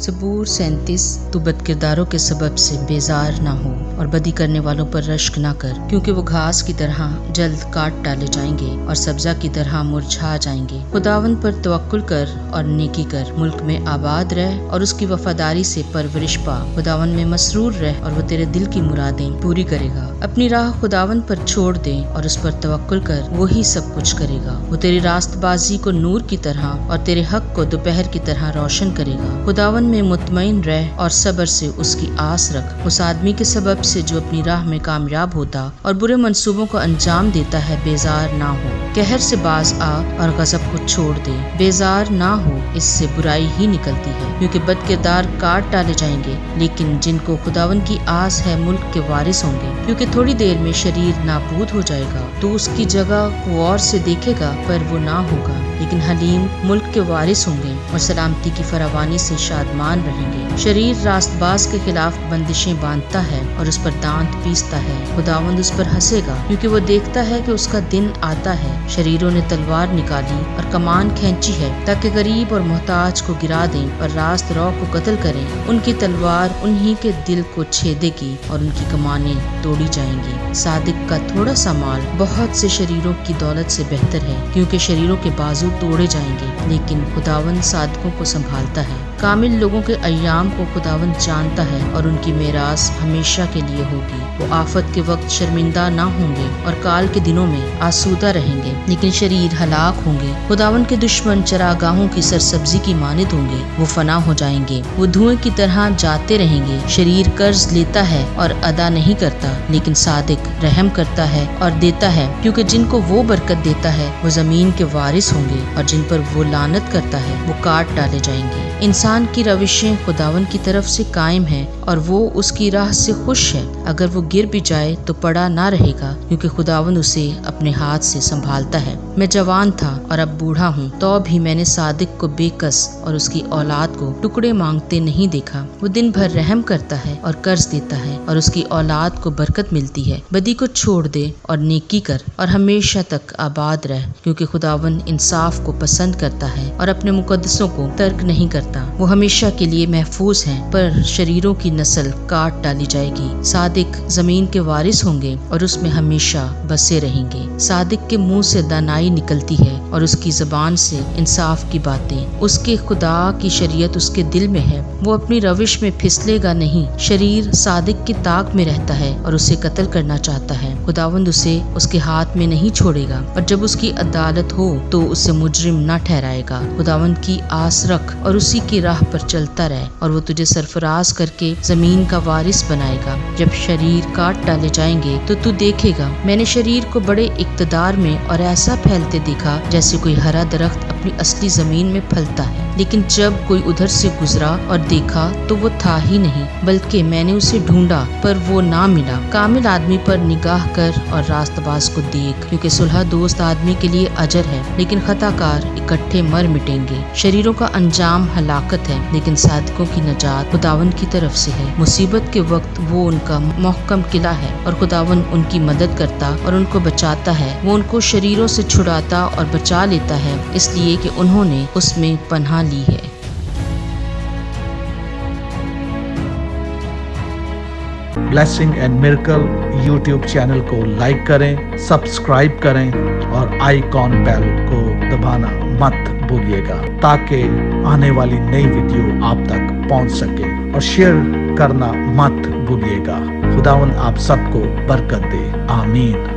ज़बूर 37। तू बदकिरदारों के सबब से बेजार ना हो और बदी करने वालों पर रश्क ना कर, क्योंकि वो घास की तरह जल्द काट डाले जाएंगे और सब्जा की तरह मुरझा जाएंगे। खुदावंद पर तवक्कुल कर और नेकी कर, मुल्क में आबाद रह और उसकी वफादारी से परवरिश पा। खुदावंद में मसरूर रह और वो तेरे दिल की मुरादें पूरी करेगा। अपनी राह खुदावंद पर छोड़ दे और उस पर तवक्कुल कर, वो ही सब कुछ करेगा। वो तेरी रास्तबाजी को नूर की तरह और तेरे हक को दोपहर की तरह रोशन करेगा। खुदावन में मुतमईन रह और सब्र से उसकी आस रख। उस आदमी के सबब से जो अपनी राह में कामयाब होता और बुरे मंसूबों को अंजाम देता है, बेजार ना हो। कहर से बाज आ और गजब को छोड़ दे, बेजार ना हो, इससे बुराई ही निकलती है, क्योंकि बदकिरदार काट डाले जाएंगे, लेकिन जिनको खुदावन की आस है मुल्क के वारिस होंगे। क्योंकि थोड़ी देर में शरीर नाबूद हो जाएगा, तो उसकी जगह को और से देखेगा पर वो ना होगा, लेकिन हलीम मुल्क के वारिस होंगे और सलामती की फरावानी से शादमान रहेंगे। शरीर रास्तबाज के खिलाफ बंदिशें बांधता है और उस पर दांत पीसता है। खुदावंद उस पर हंसेगा, क्योंकि वो देखता है कि उसका दिन आता है। शरीरों ने तलवार निकाली और कमान खींची है, ताकि गरीब और मोहताज को गिरा दें और रास्त रौ को कत्ल करें। उनकी तलवार उन्हीं के दिल को छेदेगी और उनकी कमानें तोड़ी जाएंगी। सादिक का थोड़ा सा माल बहुत से शरीरों की दौलत से बेहतर है, क्योंकि शरीरों के बाजू तोड़े जाएंगे, लेकिन खुदावंद सादकों को संभालता है। कामिल लोगों के अय्याम को खुदावंद जानता है और उनकी मेरास हमेशा के लिए होगी। वो आफत के वक्त शर्मिंदा ना होंगे और काल के दिनों में आसूदा रहेंगे, लेकिन शरीर हलाक होंगे। खुदावंद के दुश्मन चरागाहों की सरसब्जी की मानिद होंगे, वो फना हो जाएंगे। वो धुएं की तरह जाते रहेंगे। शरीर कर्ज लेता है और अदा नहीं करता, लेकिन सादिक रहम करता है और देता है, क्योंकि जिनको वो बरकत देता है वो जमीन के वारिस होंगे, और जिन पर वो लानत करता है वो काट डाले जाएंगे। इंसान की रविशें खुदावन की तरफ से कायम हैं और वो उसकी राह से खुश है। अगर वो गिर भी जाए तो पड़ा ना रहेगा, क्योंकि खुदावन उसे अपने हाथ से संभालता है। मैं जवान था और अब बूढ़ा हूँ, तो भी मैंने सादिक को बेकस और उसकी औलाद को टुकड़े मांगते नहीं देखा। वो दिन भर रहम करता है और कर्ज देता है, और उसकी औलाद को बरकत मिलती है। बदी को छोड़ दे और नेकी कर और हमेशा तक आबाद रह, क्योंकि खुदावन इंसाफ को पसंद करता है और अपने मुकद्दसों को तर्क नहीं करता। वो हमेशा के लिए महफूज हैं, पर शरीरों की नस्ल काट डाली जाएगी। सादिक जमीन के वारिस होंगे और उसमें हमेशा बसे रहेंगे। सादिक के मुंह से दानाई निकलती है और उसकी जबान से इंसाफ की बातें। उसके खुदा की शरीयत उसके दिल में है, वो अपनी रविश में फिसलेगा नहीं। शरीर सादिक की ताक में रहता है और उसे कत्ल करना चाहता है। खुदावंद उसे उसके हाथ में नहीं छोड़ेगा, और जब उसकी अदालत हो तो उसे मुजरिम न ठहराएगा। खुदावंद की आस रख और उसी की राह पर चलता रहे, और वो तुझे सरफराज करके जमीन का वारिस बनाएगा। जब शरीर काट डाले जाएंगे तो तू देखेगा, मैंने शरीर को बड़े इक्तदार में और ऐसा फैलते देखा जैसे कोई हरा दरख्त अपनी असली जमीन में फलता है। लेकिन जब कोई उधर से गुजरा और देखा तो वो था ही नहीं, बल्कि मैंने उसे ढूंढा पर वो ना मिला। कामिल आदमी पर निगाह कर और रास्तबाज को देख, क्योंकि सुलह दोस्त आदमी के लिए अजर है, लेकिन खताकार इकट्ठे मर मिटेंगे। शरीरों का अंजाम हलाकत है, लेकिन सादिकों की नजात खुदावन की तरफ से है। मुसीबत के वक्त वो उनका मोहकम किला है, और खुदावन उनकी मदद करता और उनको बचाता है। वो उनको शरीरों से छुड़ाता और बचा लेता है, इसलिए कि उन्होंने उसमें पनाह ली है। Blessing and miracle YouTube channel को लाइक करें, सब्सक्राइब करें और आइकॉन बेल को दबाना मत भूलिएगा, ताकि आने वाली नई वीडियो आप तक पहुंच सके, और शेयर करना मत भूलिएगा। खुदावंद आप सबको बरकत दे। आमीन।